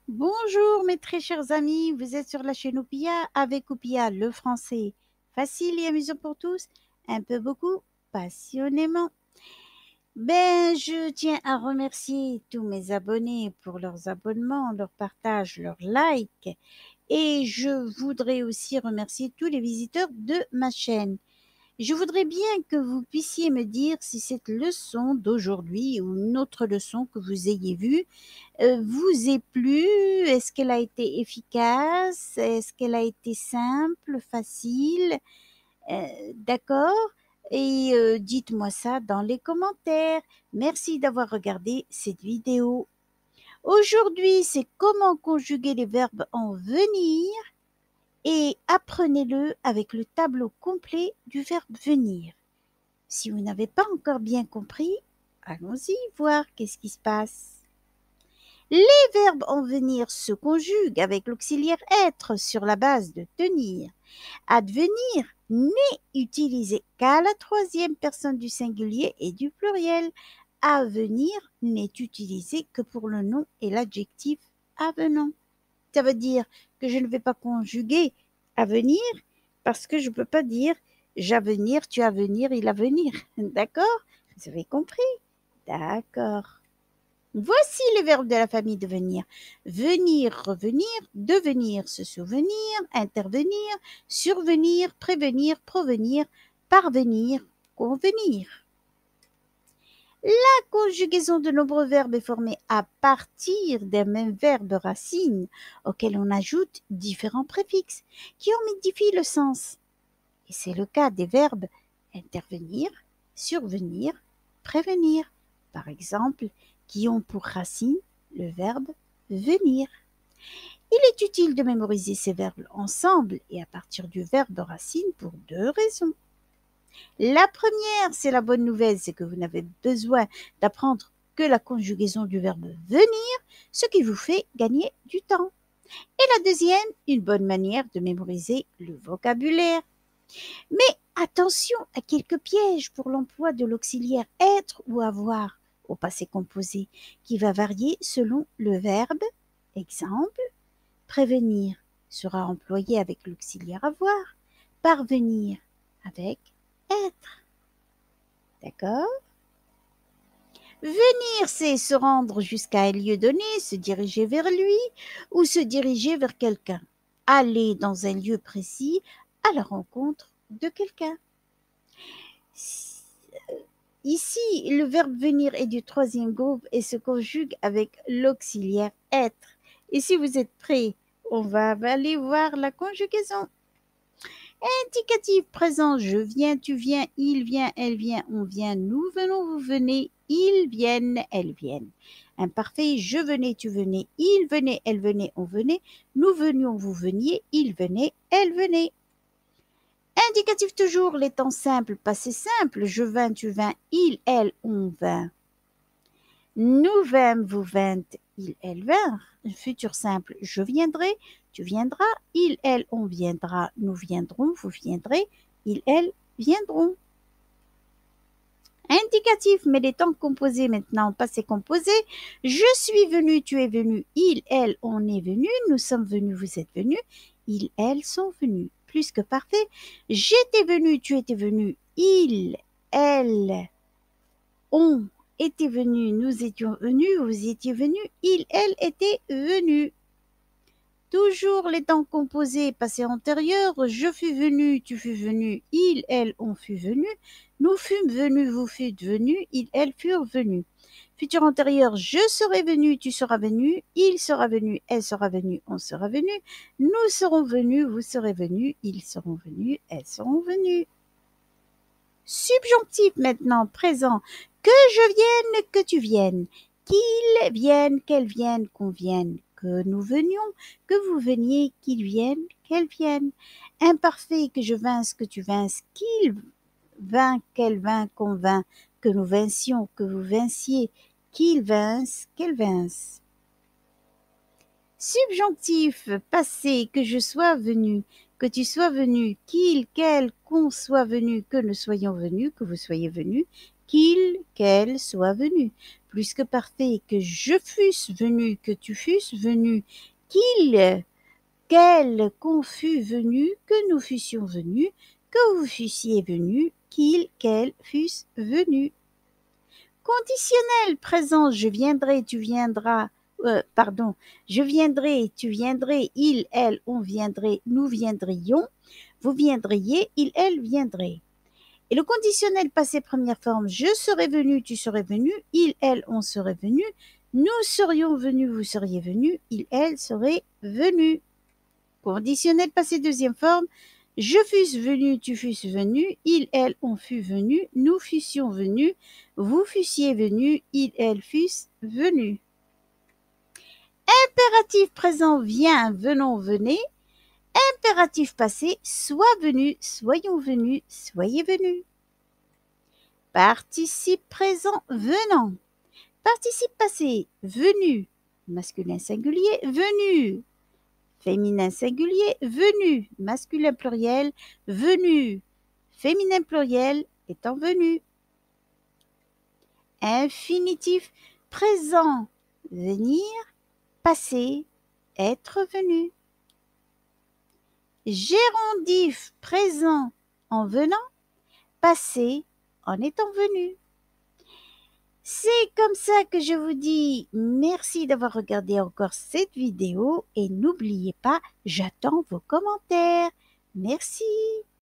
Bonjour mes très chers amis, vous êtes sur la chaîne Oupia avec Oupia le français. Facile et amusant pour tous, un peu beaucoup, passionnément. Je tiens à remercier tous mes abonnés pour leurs abonnements, leurs partages, leurs likes. Et je voudrais aussi remercier tous les visiteurs de ma chaîne. Je voudrais bien que vous puissiez me dire si cette leçon d'aujourd'hui ou une autre leçon que vous ayez vue vous est plu. Est-ce qu'elle a été efficace? Est-ce qu'elle a été simple, facile? D'accord? Et dites-moi ça dans les commentaires. Merci d'avoir regardé cette vidéo. Aujourd'hui, c'est comment conjuguer les verbes en venir et apprenez-le avec le tableau complet du verbe venir. Si vous n'avez pas encore bien compris, allons-y voir qu'est-ce qui se passe. Les verbes en venir se conjuguent avec l'auxiliaire être sur la base de tenir. Advenir n'est utilisé qu'à la troisième personne du singulier et du pluriel. Avenir n'est utilisé que pour le nom et l'adjectif avenant. Ça veut dire que je ne vais pas conjuguer avenir parce que je ne peux pas dire j'avenir, tu as venir, il a venir. D'accord? Vous avez compris? D'accord. Voici les verbes de la famille devenir. Venir, revenir, devenir, se souvenir, intervenir, survenir, prévenir, provenir, parvenir, convenir. La conjugaison de nombreux verbes est formée à partir d'un même verbe racine auquel on ajoute différents préfixes qui en modifient le sens. Et c'est le cas des verbes intervenir, survenir, prévenir, par exemple, qui ont pour racine le verbe venir. Il est utile de mémoriser ces verbes ensemble et à partir du verbe racine pour deux raisons. La première, c'est la bonne nouvelle, c'est que vous n'avez besoin d'apprendre que la conjugaison du verbe venir, ce qui vous fait gagner du temps. Et la deuxième, une bonne manière de mémoriser le vocabulaire. Mais attention à quelques pièges pour l'emploi de l'auxiliaire être ou avoir au passé composé, qui va varier selon le verbe. Exemple, prévenir sera employé avec l'auxiliaire avoir, parvenir avec être. D'accord? Venir, c'est se rendre jusqu'à un lieu donné, se diriger vers lui ou se diriger vers quelqu'un. Aller dans un lieu précis à la rencontre de quelqu'un. Ici, le verbe venir est du troisième groupe et se conjugue avec l'auxiliaire être. Et si vous êtes prêts, on va aller voir la conjugaison. Indicatif présent, je viens, tu viens, il vient, elle vient, on vient, nous venons, vous venez, ils viennent, elles viennent. Imparfait, je venais, tu venais, il venait, elle venait, on venait, nous venions, vous veniez, il venait, elle venait. Indicatif toujours, les temps simples, passé simple, je vins, tu vins, il, elle, on vint. Nous vîmes, vous vîntes, il, elle vinrent. Futur simple, je viendrai, tu viendras, il, elle, on viendra, nous viendrons, vous viendrez, il, elle viendront. Indicatif, mais les temps composés maintenant, passé composé. Je suis venu, tu es venu, il, elle, on est venu, nous sommes venus, vous êtes venus, ils, elles sont venus. Plus que parfait. J'étais venu, tu étais venu, il, elle, on était venu, nous étions venus, vous étiez venus, il, elle était venu. Toujours les temps composés, passé antérieur, je fus venu, tu fus venu, il, elle, on fut venu, nous fûmes venus, vous fûtes venus, ils, elles furent venus. Futur antérieur, je serai venu, tu seras venu, il sera venu, elle sera venue, on sera venu, nous serons venus, vous serez venus, ils seront venus, elles seront venues. Subjonctif maintenant, présent, que je vienne, que tu viennes, qu'il vienne, qu'elle vienne, qu'on vienne, que nous venions, que vous veniez, qu'il vienne, qu'elle vienne. Imparfait, que je vinsse, que tu vinsses, qu'il vint, qu'elle vint, qu'on vint, que nous vinssions, que vous vinssiez, qu'il vinsse, qu'elle vinsse. Subjonctif passé, que je sois venu, que tu sois venu, qu'il, qu'elle, qu'on soit venu, que nous soyons venus, que vous soyez venus, qu'il, qu'elle soit venu. Plus que parfait, que je fusse venu, que tu fusses venu, qu'il, qu'elle, qu'on fût venu, que nous fussions venus, que vous fussiez venus, qu'il, qu'elle fussent venus. Conditionnel présent, je viendrai, tu viendras, je viendrai, tu viendrais, il, elle, on viendrait, nous viendrions, vous viendriez, il, elle viendrait. Et le conditionnel passé première forme, je serais venu, tu serais venu, il, elle, on serait venu, nous serions venus, vous seriez venus, il, elle serait venu. Conditionnel passé deuxième forme, je fusse venu, tu fusses venu, il, elle, on fût venu, nous fussions venus, vous fussiez venus, il, elle fussent venus. Impératif présent, viens, venons, venez. Impératif passé, sois venu, soyons venus, soyez venus. Participe présent, venant. Participe passé, venu, masculin singulier, venu. Féminin singulier, venu, masculin pluriel, venu, féminin pluriel, étant venu. Infinitif présent, venir, passé, être venu. Gérondif présent en venant, passé en étant venu. C'est comme ça que je vous dis merci d'avoir regardé encore cette vidéo et n'oubliez pas, j'attends vos commentaires. Merci.